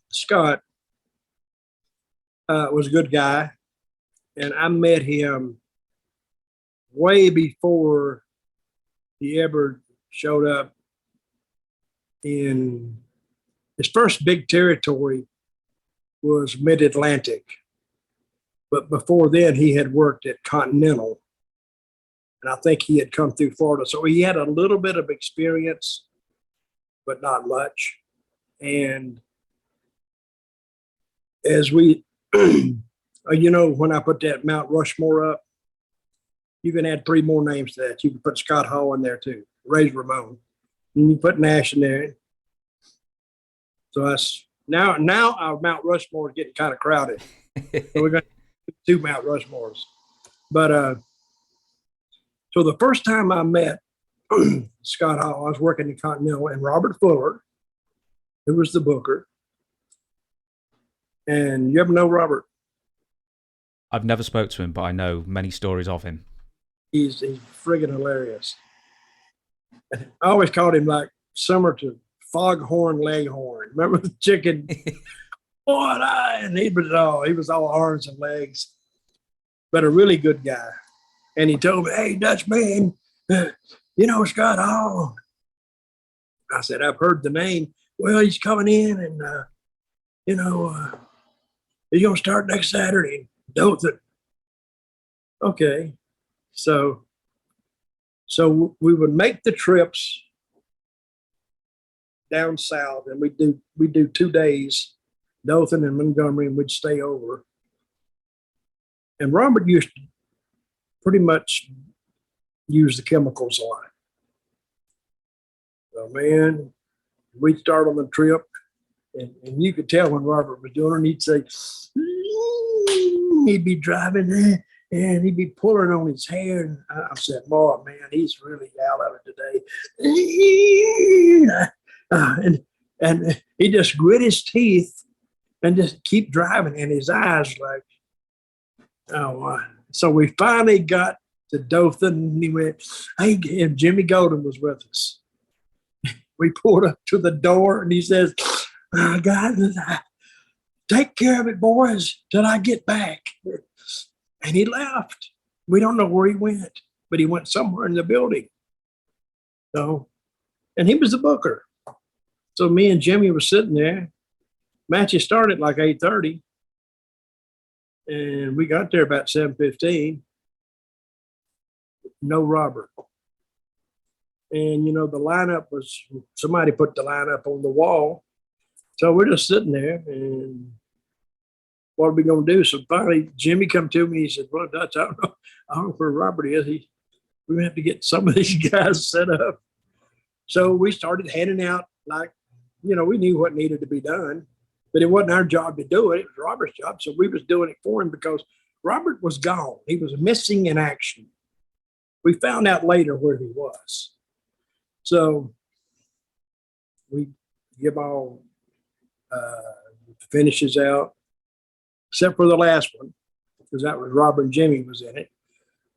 Scott was a good guy, and I met him way before he ever showed up in his first big territory was Mid-Atlantic. But before then, he had worked at Continental. And I think he had come through Florida. So he had a little bit of experience, but not much. And as we, when I put that Mount Rushmore up, you can add 3 more names to that. You can put Scott Hall in there too, Ray Ramon. And you put Nash in there. So that's now our Mount Rushmore is getting kind of crowded. So we're going to do 2 Mount Rushmores. But so the first time I met Scott Hall, I was working in Continental, and Robert Fuller, who was the booker. And you ever know Robert? I've never spoke to him, but I know many stories of him. He's friggin' hilarious. I always called him like similar to Foghorn Leghorn. Remember the chicken? And he was all arms and legs, but a really good guy. And he told me, "Hey, Dutchman, you know Scott Hall?" I said, "I've heard the name." "Well, he's coming in, and he's gonna start next Saturday in Dothan." Okay, so we would make the trips down south, and we do 2 days, Dothan and Montgomery, and we'd stay over. And Robert used to pretty much use the chemicals a lot. So man, we'd start on the trip, and you could tell when Robert was doing it. He'd say, he'd be driving there, and he'd be pulling on his hair. And I said, "Boy, man, he's really out of it today." And he just grit his teeth and just keep driving, and his eyes like, oh. So we finally got to Dothan, and he went, "Hey," and Jimmy Golden was with us. We pulled up to the door, and he says, "Guys, take care of it, boys, till I get back." And he left. We don't know where he went, but he went somewhere in the building. So, and he was the booker. So me and Jimmy were sitting there. Matches started like 8:30. And we got there about 7:15. No Robert. And, the lineup was, somebody put the lineup on the wall. So we're just sitting there, and what are we going to do? So finally, Jimmy come to me. He said, "Well, Dutch, I don't know where Robert is. We have to get some of these guys set up." So we started handing out, like, we knew what needed to be done. But it wasn't our job to do it. It was Robert's job. So we was doing it for him because Robert was gone. He was missing in action. We found out later where he was. So we give all finishes out, except for the last one, because that was Robert and Jimmy was in it.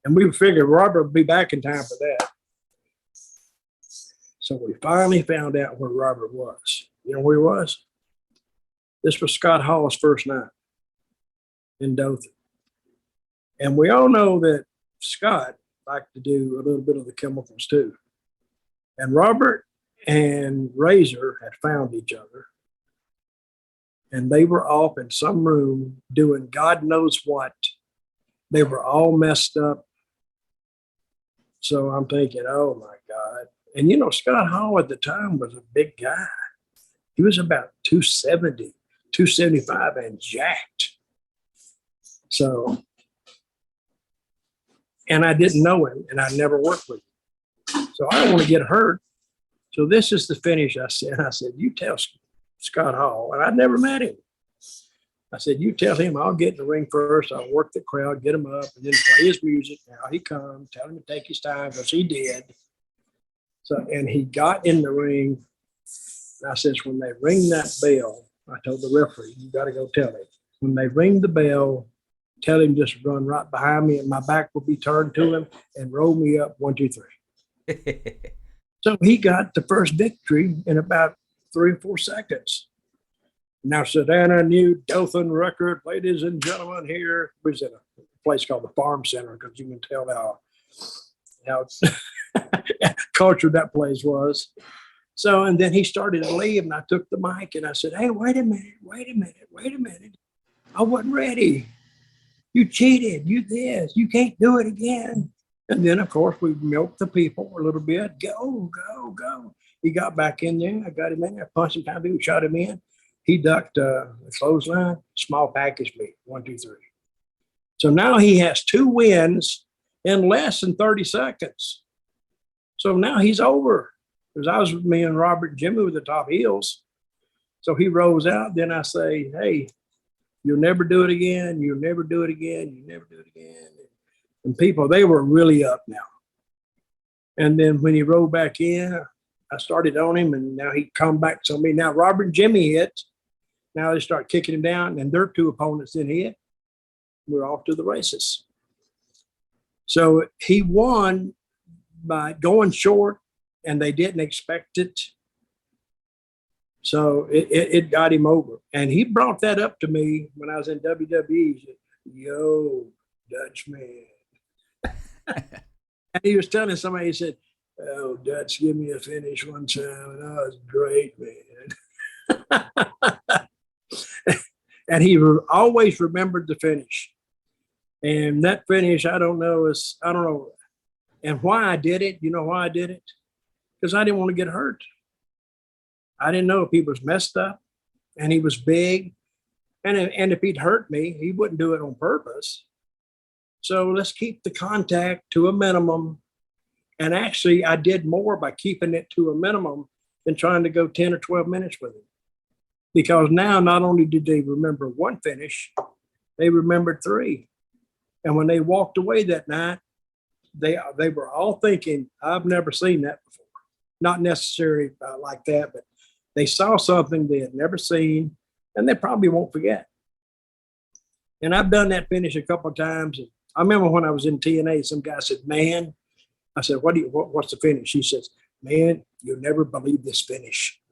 And we figured Robert would be back in time for that. So we finally found out where Robert was. You know where he was? This was Scott Hall's first night in Dothan. And we all know that Scott liked to do a little bit of the chemicals too. And Robert and Razor had found each other. And they were off in some room doing God knows what. They were all messed up. So I'm thinking, oh my God. And Scott Hall at the time was a big guy. He was about 270. 275 and jacked. So, and I didn't know him, and I never worked with him. So I don't want to get hurt. So this is the finish. I said, "You tell Scott Hall," and I'd never met him. I said, "You tell him I'll get in the ring first. I'll work the crowd, get him up, and then play his music. Now he comes, tell him to take his time," because he did. So, and he got in the ring. And I says, "When they ring that bell," I told the referee, "You got to go tell him. When they ring the bell, tell him just run right behind me, and my back will be turned to him, and roll me up 1, 2, 3." So he got the first victory in about 3 or 4 seconds. Now, Savannah, New Dothan record, ladies and gentlemen, here. We was in a place called the Farm Center because you can tell how cultured that place was. So, and then he started to leave, and I took the mic and I said, "Hey, wait a minute. I wasn't ready. You cheated. You this. You can't do it again." And then, of course, we milked the people a little bit. Go. He got back in there. I got him in there, punched him down, we shot him in. He ducked a clothesline, small package meat, 1, 2, 3. So now he has 2 wins in less than 30 seconds. So now he's over. Because I was with me and Robert and Jimmy with the top heels. So he rolls out. Then I say, "Hey, you'll never do it again. You'll never do it again. You never do it again." And people, they were really up now. And then when he rolled back in, I started on him, and now he come back to me. Now Robert and Jimmy hit. Now they start kicking him down, and their 2 opponents didn't hit. We're off to the races. So he won by going short, and they didn't expect it. So it got him over. And he brought that up to me when I was in WWE. He said, "Yo, Dutchman." And he was telling somebody, he said, "Oh, Dutch, give me a finish one time." And I was great, man. And he always remembered the finish. And that finish, I don't know. And why I did it, you know why I did it? Because I didn't want to get hurt. I didn't know if he was messed up and he was big. And if he'd hurt me, he wouldn't do it on purpose. So let's keep the contact to a minimum. And actually, I did more by keeping it to a minimum than trying to go 10 or 12 minutes with him. Because now not only did they remember 1 finish, they remembered 3. And when they walked away that night, they were all thinking, "I've never seen that before." Not necessarily like that, but they saw something they had never seen, and they probably won't forget. And I've done that finish a couple of times. I remember when I was in TNA, some guy said, "Man," I said, what's the finish?" He says, "Man, you'll never believe this finish."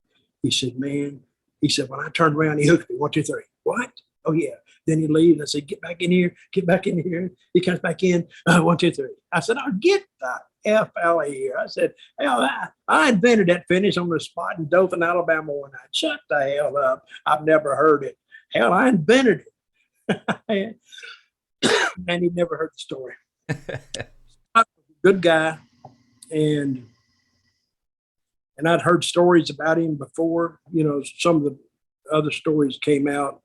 He said, "Man," he said, "when I turned around, he hooked me, 1, 2, 3. What? Oh, yeah." Then he leaves. I said, "Get back in here. Get back in here." He comes back in. 1, 2, 3. I said, "Oh, get the F out of here." I said, "Hell, I invented that finish on the spot in Dothan, Alabama one night." "Shut the hell up. I've never heard it." "Hell, I invented it." And he never heard the story. Good guy. And I'd heard stories about him before. You know, some of the other stories came out.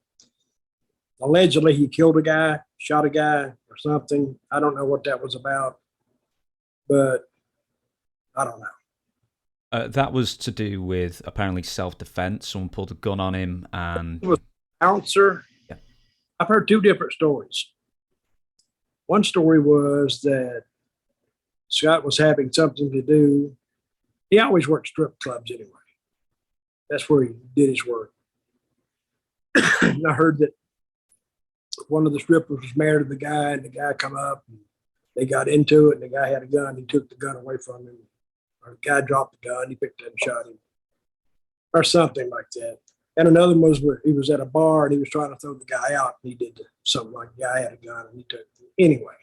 Allegedly, he killed a guy, shot a guy or something. I don't know what that was about, but I don't know. That was to do with apparently self-defense. Someone pulled a gun on him, and It was an bouncer. Yeah. I've heard 2 different stories. One story was that Scott was having something to do. He always worked strip clubs anyway. That's where he did his work. And I heard that one of the strippers was married to the guy, and the guy come up, and they got into it, and the guy had a gun. He took the gun away from him. Or the guy dropped the gun. He picked it up and shot him. Or something like that. And another was where he was at a bar, and he was trying to throw the guy out, and he did something like the guy had a gun, and he took it. Anyway,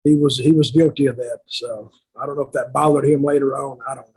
he was guilty of that. So I don't know if that bothered him later on. I don't know.